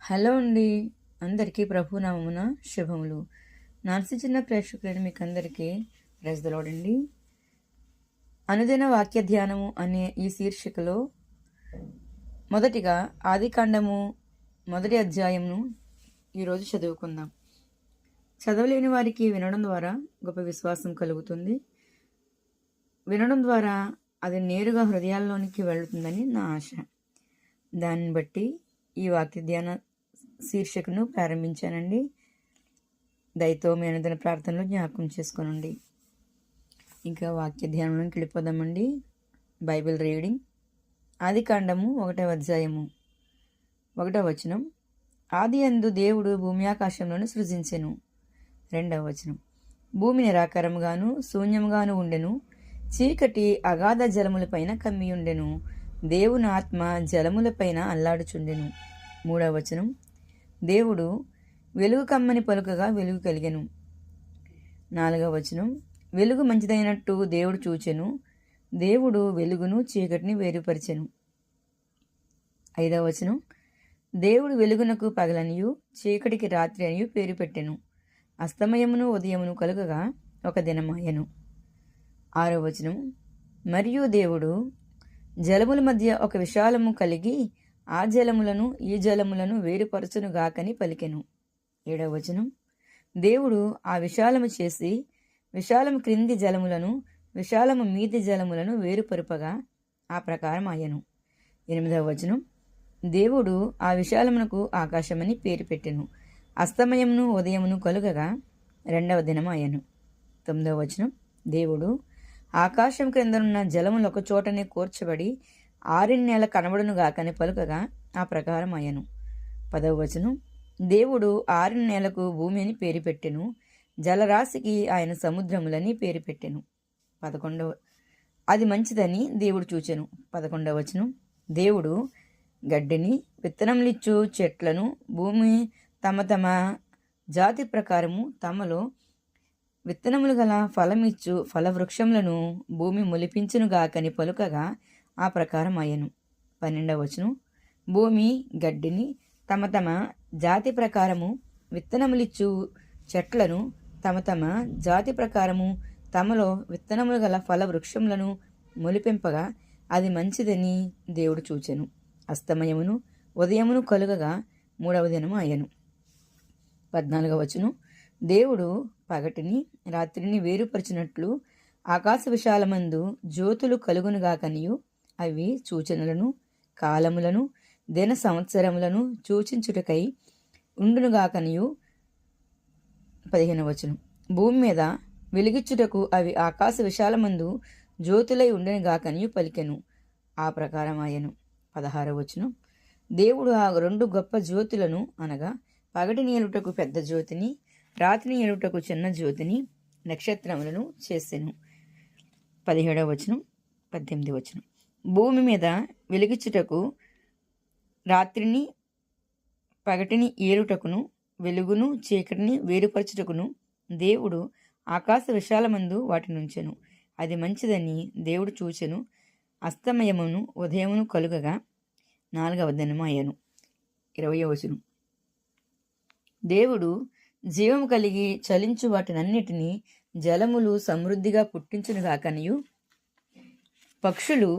Hello అండి. అందరికీ ప్రభునామమున శుభములు. నాన్సి చిన్న ప్రేక్షకులైన మీకు అందరికీ ప్రైజ్ ది లార్డ్ అండి. అనుదిన వాక్య ధ్యానము అనే ఈ శీర్షికలో మొదటిగా ఆదికాండము మొదటి అధ్యాయంను ఈరోజు చదువుకుందాం. చదవలేని వారికి వినడం ద్వారా గొప్ప విశ్వాసం కలుగుతుంది. వినడం ద్వారా అది నేరుగా హృదయాల్లోనికి వెళుతుందని నా ఆశ. దాన్ని బట్టి ఈ వాక్య ధ్యాన శీర్షికను ప్రారంభించానండి. దయతో మీ అనుదిన ప్రార్థనలో జ్ఞాపకం చేసుకోనండి. ఇంకా వాక్య ధ్యానంలోకి వెళ్ళిపోదామండి. బైబిల్ రీడింగ్ ఆదికాండము 1వ అధ్యాయము 1వ వచనం. ఆది యందు దేవుడు భూమి ఆకాశములను సృజించెను. 2వ వచనం. భూమి నిరాకారముగాను శూన్యముగాను ఉండెను, చీకటి అగాధ జలములపైన కమ్మియుండెను, దేవుని ఆత్మ జలములపైన అల్లాడుచుండెను. 3వ వచనం. దేవుడు వెలుగు కమ్మని పలుకగా వెలుగు కలిగెను. 4వ వచనం. వెలుగు మంచిదైనట్టు దేవుడు చూచెను, దేవుడు వెలుగును చీకటిని వేరుపరిచెను. 5వ వచనం. దేవుడు వెలుగునకు పగలనియు చీకటికి రాత్రి అనియు పేరు పెట్టెను, అస్తమయమును ఉదయమును కలుగగా ఒక దినమాయెను. 6వ వచనం. మరియు దేవుడు జలముల మధ్య ఒక విశాలము కలిగి ఆ జలములను ఈ జలములను వేరుపరచునుగాకని పలికెను. 7వ వచనం. దేవుడు ఆ విశాలము చేసి విశాలము క్రింది జలములను విశాలము మీది జలములను వేరుపరుపగా ఆ ప్రకారం ఆయను. 8వ వచనం. దేవుడు ఆ విశాలమునకు ఆకాశమని పేరు పెట్టెను, అస్తమయమును ఉదయమును కలుగగా 2వ దినము ఆయను. 9వ వచనం. దేవుడు ఆకాశం క్రిందనున్న జలములు ఒక చోటనే కూర్చబడి ఆరిన్నేల కనబడునుగాకని పలుకగా ఆ ప్రకారం అయ్యను. 10వ వచనం. దేవుడు ఆరిన్నేలకు భూమి అని పేరు పెట్టెను, జలరాశికి ఆయన సముద్రములని పేరు పెట్టెను. 11వ. అది మంచిదని దేవుడు చూచెను. 11వ వచనం. దేవుడు గడ్డిని విత్తనములిచ్చు చెట్లను భూమి తమ తమ జాతి ప్రకారము తమలో విత్తనములు గల ఫలమిచ్చు ఫలవృక్షములను భూమి మొలిపించునుగాకని పలుకగా ఆ ప్రకారం అయ్యను. 12వ వచనం. భూమి గడ్డిని తమ తమ జాతి ప్రకారము విత్తనములిచ్చు చెట్లను తమ తమ జాతి ప్రకారము తమలో విత్తనములు గల ఫల వృక్షములను మొలిపింపగా అది మంచిదని దేవుడు చూచెను, అస్తమయమును ఉదయమును కలుగగా 3వ దినము అయ్యను. 14వ వచనం. దేవుడు పగటిని రాత్రిని వేరుపరిచినట్లు ఆకాశ విశాలమందు జ్యోతులు కలుగునుగాకనియు అవి సూచనలను కాలములను దిన సంవత్సరములను సూచించుటకై ఉండునుగాకనియు. 15వ వచనం. భూమి మీద వెలిగిచ్చుటకు అవి ఆకాశ విశాలమందు జ్యోతులై ఉండనుగాకనియు పలికెను, ఆ ప్రకారం ఆయను. 16వ వచనం. దేవుడు ఆ 2 గొప్ప జ్యోతులను అనగా పగటిని ఏలుటకు పెద్ద జ్యోతిని రాత్రిని ఏలుటకు చిన్న జ్యోతిని నక్షత్రములను చేసెను. 17వ వచనం 18వ వచనం. భూమి మీద వెలిగించుటకు రాత్రిని పగటిని ఏలుటకును వెలుగును చీకటిని వేరుపరచుటకును దేవుడు ఆకాశ విశాలమందు వాటినుంచెను, అది మంచిదని దేవుడు చూచెను, అస్తమయమును ఉదయమును కలుగగా 4వ దినము అయ్యను. 20వ వచనం. దేవుడు జీవము కలిగి చలించు వాటినన్నిటినీ జలములు సమృద్ధిగా పుట్టించునుగాకనియు పక్షులు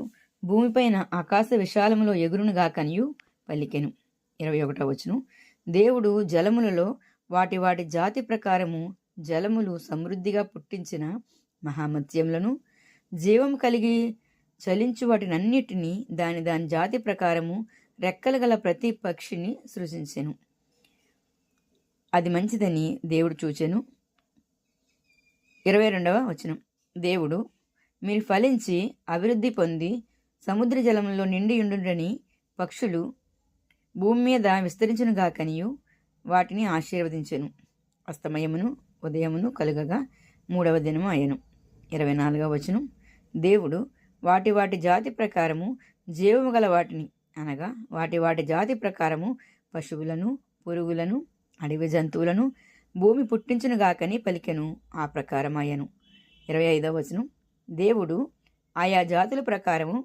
భూమిపైన ఆకాశ విశాలములో ఎగురునుగాకనియు పలికెను. 21వ వచనం. దేవుడు జలములలో వాటి వాటి జాతి ప్రకారము జలములు సమృద్ధిగా పుట్టించిన మహామత్స్యములను జీవము కలిగి చలించు వాటినన్నిటినీ దాని దాని జాతి ప్రకారము రెక్కలు గల ప్రతి పక్షిని సృజించెను, అది మంచిదని దేవుడు చూచెను. 22వ వచనం. దేవుడు మీరు ఫలించి అభివృద్ధి పొంది సముద్ర జలములలో నిండియుండునని పక్షులు భూమి మీద విస్తరించునుగాకనియు వాటిని ఆశీర్వదించెను, అస్తమయమును ఉదయమును కలుగగా 3వ దినము అయ్యను. 24వ వచనం. దేవుడు వాటి వాటి జాతి ప్రకారము జీవము గల వాటిని అనగా వాటి వాటి జాతి ప్రకారము పశువులను పురుగులను అడవి జంతువులను భూమి పుట్టించునుగాకని పలికెను, ఆ ప్రకారం అయ్యను. 25వ వచనం. దేవుడు ఆయా జాతుల ప్రకారము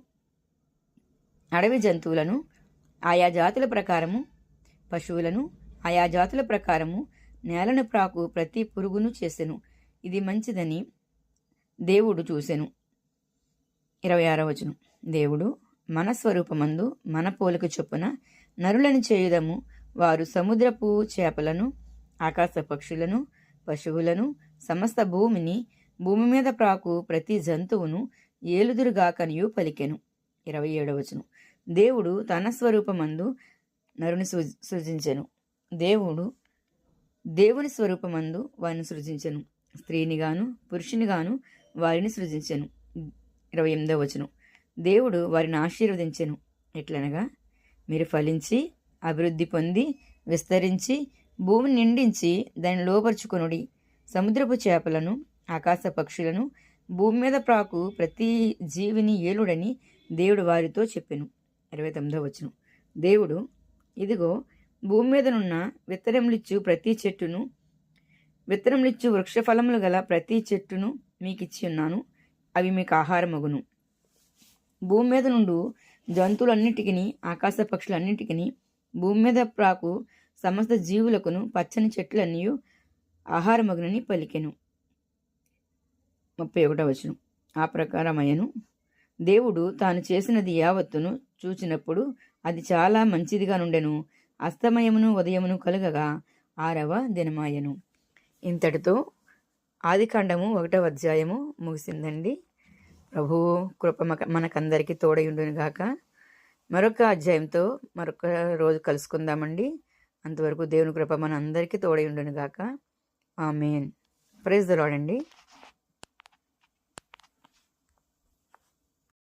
అడవి జంతువులను ఆయా జాతుల ప్రకారము పశువులను ఆయా జాతుల ప్రకారము నేలను ప్రాకు ప్రతి పురుగును చేసెను. ఇది మంచిదని దేవుడు చూసెను. 26వ వచనం. దేవుడు మన స్వరూపమందు మన పోలిక చొప్పున నరులను చేయుదము. వారు సముద్రపు చేపలను, ఆకాశ పక్షులను, పశువులను, సమస్త భూమిని, భూమి మీద ప్రాకు ప్రతి జంతువును ఏలుదురుగాకనియు పలికెను. 27వ వచనం. దేవుడు తన స్వరూపమందు నరుని సృజించెను. దేవుడు దేవుని స్వరూపమందు వారిని సృజించెను. స్త్రీనిగాను పురుషునిగాను వారిని సృజించెను. 28వ వచనం. దేవుడు వారిని ఆశీర్వదించెను. ఎట్లనగా, మీరు ఫలించి అభివృద్ధి పొంది విస్తరించి భూమిని నిండించి దాన్ని లోపరుచుకొనుడి. సముద్రపు చేపలను, ఆకాశ పక్షులను, భూమి మీద ప్రాకు ప్రతి జీవిని ఏలుడని దేవుడు వారితో చెప్పెను. 29వ వచనం. దేవుడు, ఇదిగో భూమి మీదనున్న విత్తనములిచ్చు ప్రతి చెట్టును, విత్తనములిచ్చు వృక్షఫలములు గల ప్రతి చెట్టును మీకిచ్చి ఉన్నాను. అవి మీకు ఆహారమగును. భూమి మీద నుండి జంతువులన్నిటికీ, ఆకాశ పక్షులన్నిటికీ, భూమి మీద ప్రాకు సమస్త జీవులకును పచ్చని చెట్లన్నీ ఆహారమగునని పలికెను. 31వ వచనం. ఆ ప్రకారమయ్యను. దేవుడు తాను చేసినది యావత్తును చూచినప్పుడు అది చాలా మంచిదిగా నుండెను. అస్తమయమును ఉదయమును కలుగగా 6వ దినమాయను. ఇంతటితో ఆదికాండము 1వ అధ్యాయము ముగిసిందండి. ప్రభు కృప మనకందరికీ తోడయుండును గాక. మరొక అధ్యాయంతో మరొక రోజు కలుసుకుందామండి. అంతవరకు దేవుని కృప మన అందరికీ తోడయుండును గాక. ఆమేన్. ప్రైజ్ ది లార్డ్ అండి.